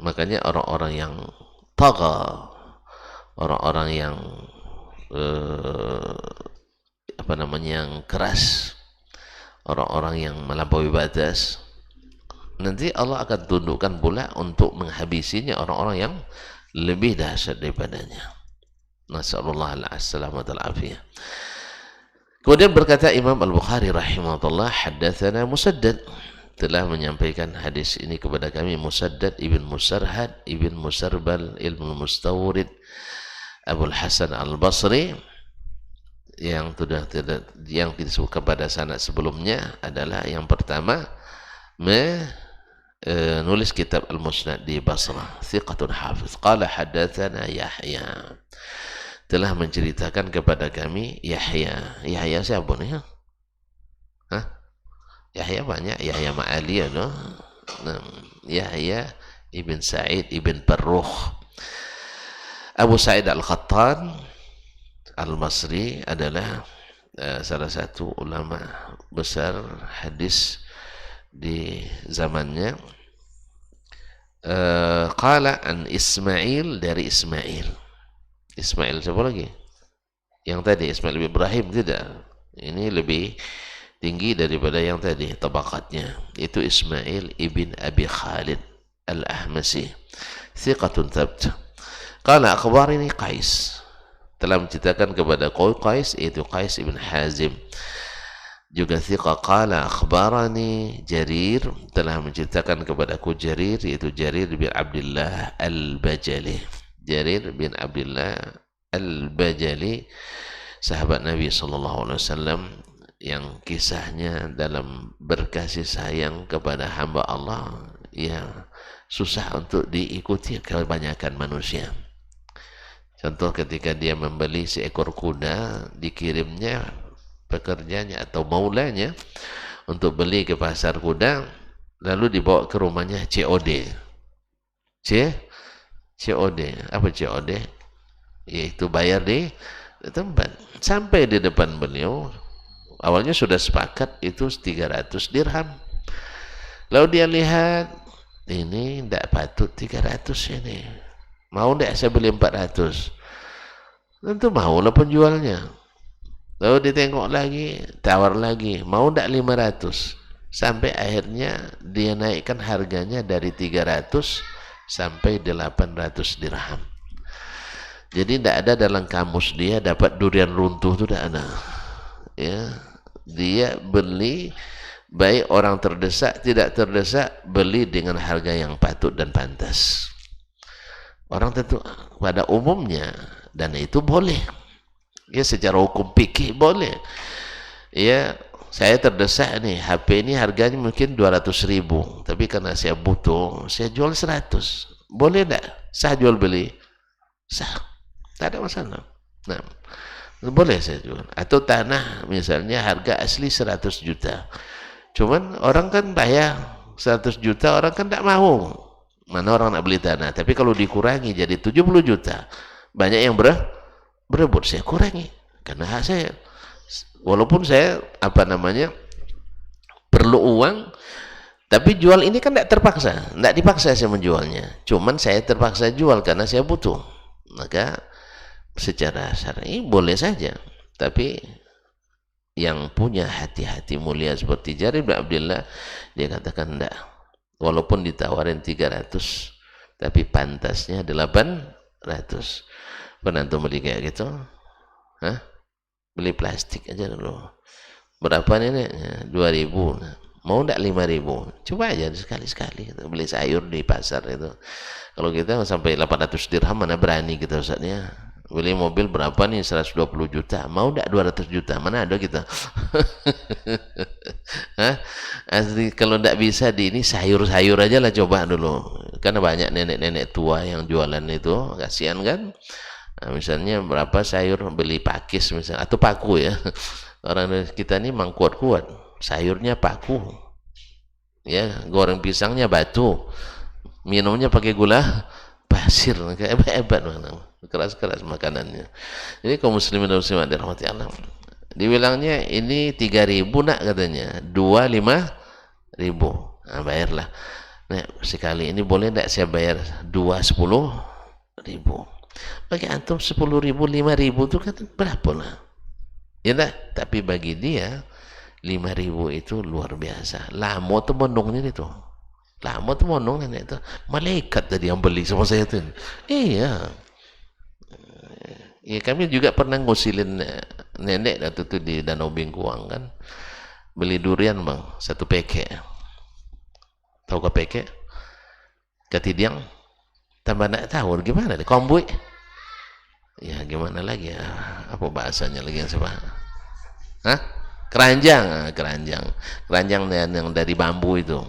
Speaker 1: Makanya orang-orang yang tagha, orang-orang yang yang keras, orang-orang yang melampaui batas, nanti Allah akan tundukkan pula untuk menghabisinya orang-orang yang lebih dahsyat daripadanya. Nasallallahu alaihi afiyah. Kemudian berkata Imam Al-Bukhari rahimahullah, haddatsana Musaddad, telah menyampaikan hadis ini kepada kami Musaddad ibn Musarhad ibn Musarbal ilmu Mustawrid Abul Hasan Al-Basri, yang disebutkan pada sanad sebelumnya adalah yang pertama menulis kitab Al-Musnad di Basrah, thiqatun hafiz. Qala haddatsana Yahya, telah menceritakan kepada kami Yahya. Yahya siapa nih? Yahya banyak, Yahya Ma'ali, no? Yahya ibn Sa'id ibn Barrukh. Abu Sa'id Al-Khattan Al-Masri adalah salah satu ulama besar hadis di zamannya. Qala an Ismail, dari Ismail. Ismail siapa lagi? Yang tadi Ismail bin Ibrahim, tidak. Ini lebih tinggi daripada yang tadi tabaqatnya. Itu Ismail ibn Abi Khalid Al-Ahmasi, thiqatun thabt. Qala akhbarani Qais, telah menceritakan kepada Qais, yaitu Qais ibn Hazim, juga thiqah. Qala akhbarani Jarir, telah menceritakan kepadaku Jarir, yaitu Jarir bin Abdullah Al-Bajali. Jarir bin Abdullah Al-Bajali, sahabat Nabi SAW, yang kisahnya dalam berkasih sayang kepada hamba Allah ya susah untuk diikuti kebanyakan manusia. Contoh, ketika dia membeli seekor kuda, dikirimnya pekerjanya atau maulanya untuk beli ke pasar kuda, lalu dibawa ke rumahnya COD. COD, apa COD? Yaitu bayar di tempat. Sampai di depan beliau, awalnya sudah sepakat itu 300 dirham. Lalu dia lihat, ini tidak patut 300 ini. Mau tidak saya beli 400? Tentu maulah penjualnya. Lalu ditengok lagi, tawar lagi, mau tidak 500? Sampai akhirnya dia naikkan harganya dari 300 sampai 800 dirham. Jadi tidak ada dalam kamus dia dapat durian runtuh, itu tidak ada. Ya, dia beli, baik orang terdesak tidak terdesak, beli dengan harga yang patut dan pantas. Orang tentu pada umumnya, dan itu boleh Ya secara hukum fikih boleh. Ya, saya terdesak nih, HP ini harganya mungkin 200.000, tapi karena saya butuh, saya jual 100. Boleh enggak? Sah jual beli? Sah, tak ada masalah. Nah, boleh saya jual. Atau tanah misalnya harga asli 100 juta. Cuman orang kan bayar 100 juta, orang kan tidak mau. Mana orang nak beli tanah? Tapi kalau dikurangi jadi 70 juta, banyak yang berebut, saya kurangi. Karena hak saya. Walaupun saya perlu uang, tapi jual ini kan tidak terpaksa, tidak dipaksa saya menjualnya. Cuman saya terpaksa jual karena saya butuh. Maka secara syar'i boleh saja. Tapi yang punya hati-hati mulia seperti Jarir bin Abdullah, dia katakan tidak. Walaupun ditawarin 300, tapi pantasnya 800. Pernah antum beli kayak gitu? Hah? Beli plastik aja dulu. Berapa neneknya? 2.000. Mau enggak 5.000? Coba aja sekali-sekali beli sayur di pasar itu. Kalau kita sampai 800 dirham mana berani kita Ustaznya. Beli mobil berapa nih? 120 juta. Mau enggak 200 juta? Mana ada kita? Hah? Asli, kalau enggak bisa di ini sayur-sayur aja lah coba dulu. Karena banyak nenek-nenek tua yang jualan itu, kasihan kan? Nah, misalnya berapa sayur, beli pakis misalnya, atau paku ya. Orang kita ini memang kuat-kuat, sayurnya paku, ya, goreng pisangnya batu, minumnya pakai gula pasir, kayak hebat, keras-keras makanannya. Jadi kaum muslimin dan muslimat dirahmati Allah, dibilangnya ini 3.000 nak katanya, 25.000, nah bayarlah. Nah, sekali ini boleh tidak saya bayar 10.000? Bagi antum 10.000, 5.000 itu kan berapa lah? Ya dah, tapi bagi dia 5.000 itu luar biasa. Lama tuh monongnya itu. Lama tuh monongnya itu. Malaikat tadi yang beli sama saya tuh. Iya. Ya kami juga pernah ngusilin nenek waktu itu di Danau Bingkuang kan. Beli durian bang, 1 peke. Tahu ke peke? Ketidiang. Tambah nak tahu gimana nih? Kombui. Ya gimana lagi ya? Apa bahasanya lagi yang sama? Hah? Keranjang, keranjang yang dari bambu itu.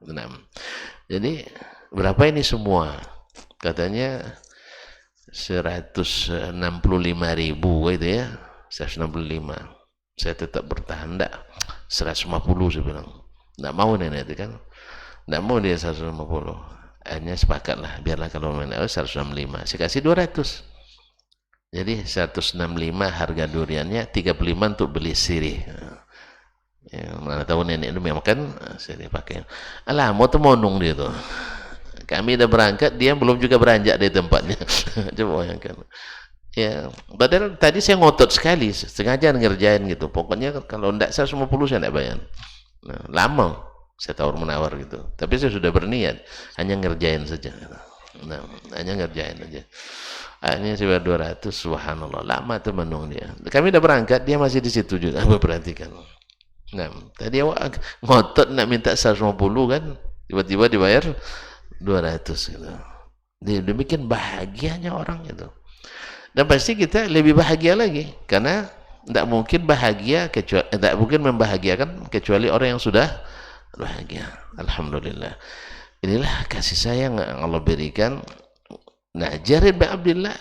Speaker 1: Nah, jadi berapa ini semua? Katanya 165.000 itu ya, 165. Saya tetap bertahan, enggak 150 saya bilang. Enggak mau nenek itu kan, enggak mau dia 150. Akhirnya sepakat lah, biarlah kalau nenek 165, saya kasih 200. Jadi 165 harga duriannya, 35 untuk beli sirih. Ya, mana tahu nenek itu memang kan sirih pakai. Alah, mau temonong dia tuh. Kami udah berangkat, dia belum juga beranjak dari tempatnya. Coba bayangkan. Ya, padahal tadi saya ngotot sekali, sengaja ngerjain gitu. Pokoknya kalau enggak 150 saya enggak bayar. Nah, lama saya tawar menawar gitu. Tapi saya sudah berniat hanya ngerjain saja. Nah, hanya ngerjain aja. Akhirnya saya 200, subhanallah, lama tuh menung dia. Kami udah berangkat, dia masih di situ juga. Perhatikan. Nah, tadi awak ngotot nak minta 150 kan, tiba-tiba dibayar 200 gitu. Demikian bahagianya orang itu. Dan pasti kita lebih bahagia lagi, karena tidak mungkin bahagia kecuali, tidak mungkin membahagiakan kecuali orang yang sudah bahagia. Alhamdulillah. Inilah kasih sayang yang Allah berikan. Nah, Jarir bin Abdullah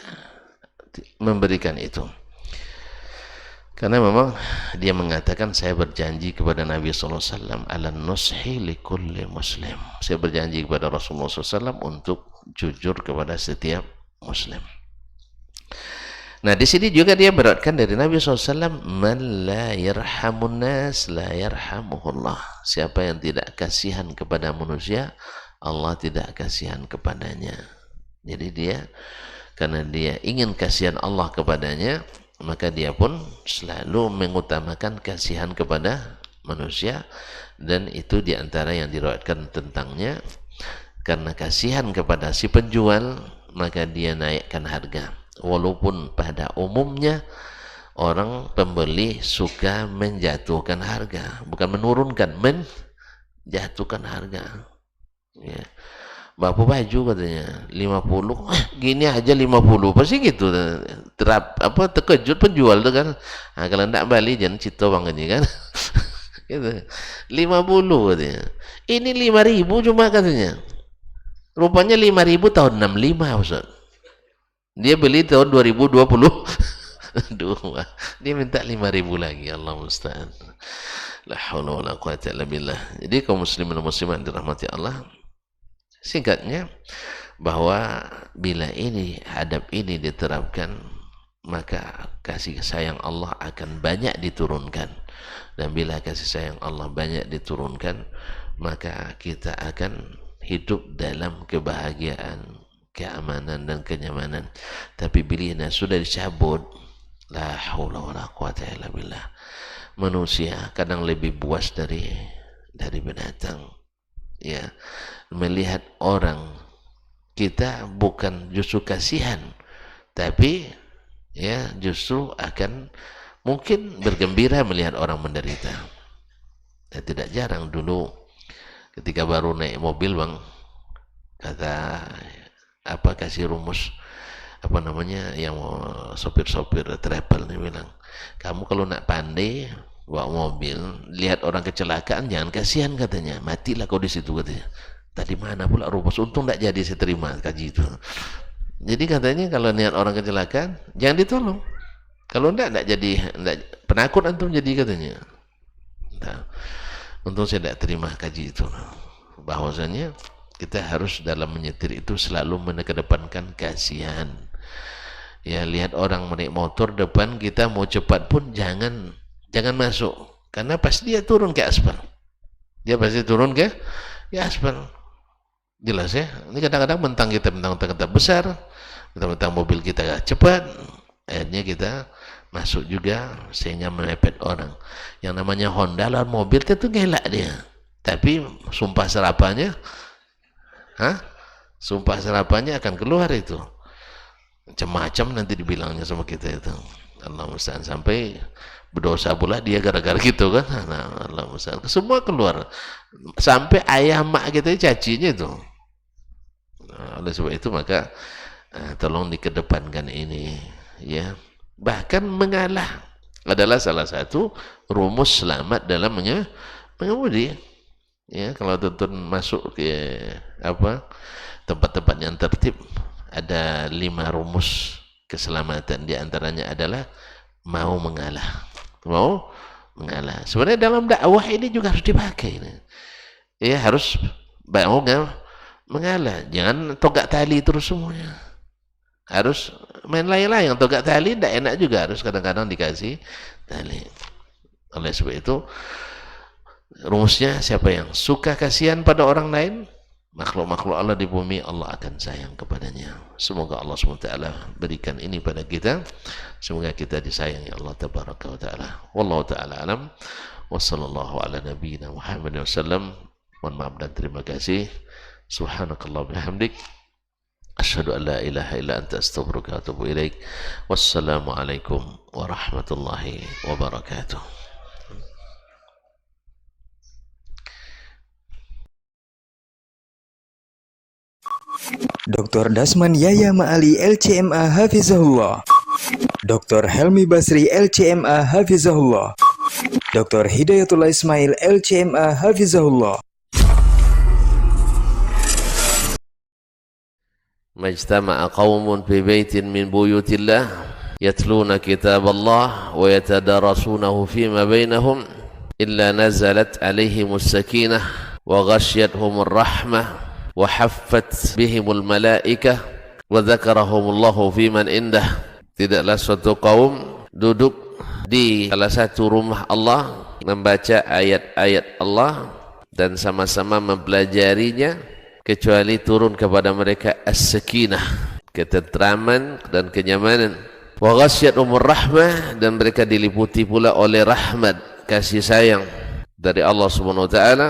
Speaker 1: memberikan itu. Karena memang dia mengatakan, saya berjanji kepada Nabi SAW, ala nushi li kulli muslim. Saya berjanji kepada Rasulullah SAW untuk jujur kepada setiap muslim. Nah, di sini juga dia beratkan dari Nabi SAW, man la yarhamun nas la yarhamuhullah. Siapa yang tidak kasihan kepada manusia, Allah tidak kasihan kepadanya. Jadi dia, karena dia ingin kasihan Allah kepadanya, maka dia pun selalu mengutamakan kasihan kepada manusia. Dan itu diantara yang diriwayatkan tentangnya, karena kasihan kepada si penjual, maka dia naikkan harga. Walaupun pada umumnya orang pembeli suka menjatuhkan harga, bukan menurunkan, menjatuhkan harga. Ya. Bapak baju katanya 50, gini aja 50, pasti gitu. Terkejut penjual tuh kan. Nah, kalau enggak balik jangan cito bang ini kan. Gitu. 50 katanya. Ini 5.000 cuma katanya. Rupanya 5.000 tahun 65 Ustaz. Dia beli tahun 2020. Aduh, dia minta 5.000 lagi. Allah musta'an. La haula wala quwata illa billah. Jadi kaum muslimin dan muslimat dirahmati Allah, singkatnya bahwa bila ini adab ini diterapkan, maka kasih sayang Allah akan banyak diturunkan. Dan bila kasih sayang Allah banyak diturunkan, maka kita akan hidup dalam kebahagiaan, keamanan dan kenyamanan. Tapi bila sudah dicabut, la haula wala quwata illa billah. Manusia kadang lebih buas dari binatang. Ya, melihat orang, kita bukan justru kasihan, tapi ya justru akan mungkin bergembira melihat orang menderita. Ya, tidak jarang dulu ketika baru naik mobil bang, kata kasih rumus apa namanya yang sopir-sopir travel nih bilang, kamu kalau nak pandai bawa mobil, lihat orang kecelakaan jangan kasihan katanya, matilah kau di situ katanya. Tadi mana pula rumus, untung tak jadi saya terima kaji itu. Jadi katanya kalau lihat orang kecelakaan jangan ditolong, kalau enggak jadi penakut antum jadi katanya. Nah, untung saya tidak terima kaji itu, bahwasanya kita harus dalam menyetir itu selalu mengedepankan kasihan. Ya, lihat orang naik motor depan kita mau cepat pun jangan masuk, karena pasti dia turun ke aspal. Dia pasti turun ke aspal. Jelas ya. Ini kadang-kadang mentang kita besar, mentang mobil kita cepat, akhirnya kita masuk juga sehingga memepet orang. Yang namanya Honda lawan mobil itu ngelak dia, tapi sumpah serapannya akan keluar itu. Macam-macam nanti dibilangnya sama kita itu. Allah musta'an, sampai berdosa pula dia gara-gara gitu kan. Nah, Allah musta'an, semua keluar. Sampai ayah mak kita cacinya itu. Nah, oleh sebab itu maka tolong dikedepankan ini ya. Bahkan mengalah adalah salah satu rumus selamat dalam mengemudi. Ya, kalau tuntun masuk ke tempat-tempat yang tertib, ada 5 rumus keselamatan. Di antaranya adalah mau mengalah. Sebenarnya dalam dakwah ini juga harus dipakai. Ya, harus mau mengalah. Jangan togak tali terus semuanya. Harus main layang-layang. Togak tali tidak enak juga, harus kadang-kadang dikasih tali. Oleh sebab itu rumusnya, siapa yang suka kasihan pada orang lain, makhluk-makhluk Allah di bumi, Allah akan sayang kepadanya. Semoga Allah SWT berikan ini pada kita. Semoga kita disayangi Allah Tabaraka wa Ta'ala. Wallahu ta'ala alam. Wassallallahu ala nabiyina Muhammad wasallam. Mohon maaf dan terima kasih. Subhanakallah bihamdik. Asyhadu an la ilaha illa anta astaghfiruka wa atubu ilaik. Wassalamualaikum warahmatullahi wabarakatuh.
Speaker 2: Dr. Dasman Yaya Ma'ali LCMA Hafizahullah, Dr. Helmi Basri LCMA Hafizahullah, Dr. Hidayatullah Ismail LCMA Hafizahullah.
Speaker 1: Majtama'a qawmun fi baitin min buyutillah yatluna kitab Allah wa yatadarasunahu fima bainahum illa nazalat alaihimus sakinah wa ghasyiyatuhumur rahmah wa haffat bihimul malaikah wa dzakarahumullahu fiman indah. Tidaklah suatu kaum duduk di salah satu rumah Allah membaca ayat-ayat Allah dan sama-sama mempelajarinya, kecuali turun kepada mereka as-sakinah, ketentraman dan kenyamanan. Wa ghasyiyatuhumur rahmah, dan mereka diliputi pula oleh rahmat, kasih sayang dari Allah Subhanahu wa taala.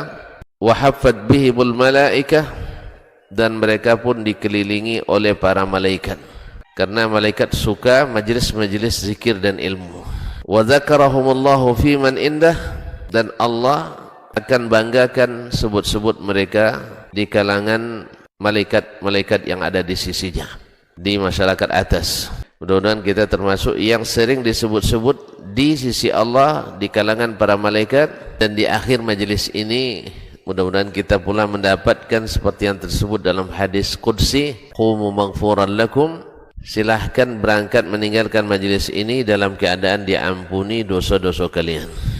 Speaker 1: Wa haffat bihimul malaikah, dan mereka pun dikelilingi oleh para malaikat, karena malaikat suka majlis-majlis zikir dan ilmu. Wa dzakarahumullahu fiman indah, dan Allah akan banggakan sebut-sebut mereka di kalangan malaikat-malaikat yang ada di sisinya, di masyarakat atas. Mudah-mudahan kita termasuk yang sering disebut-sebut di sisi Allah di kalangan para malaikat, dan di akhir majelis ini mudah-mudahan kita pula mendapatkan seperti yang tersebut dalam hadis qudsi, qumu maghfuran lakum, silahkan berangkat meninggalkan majelis ini dalam keadaan diampuni dosa-dosa kalian.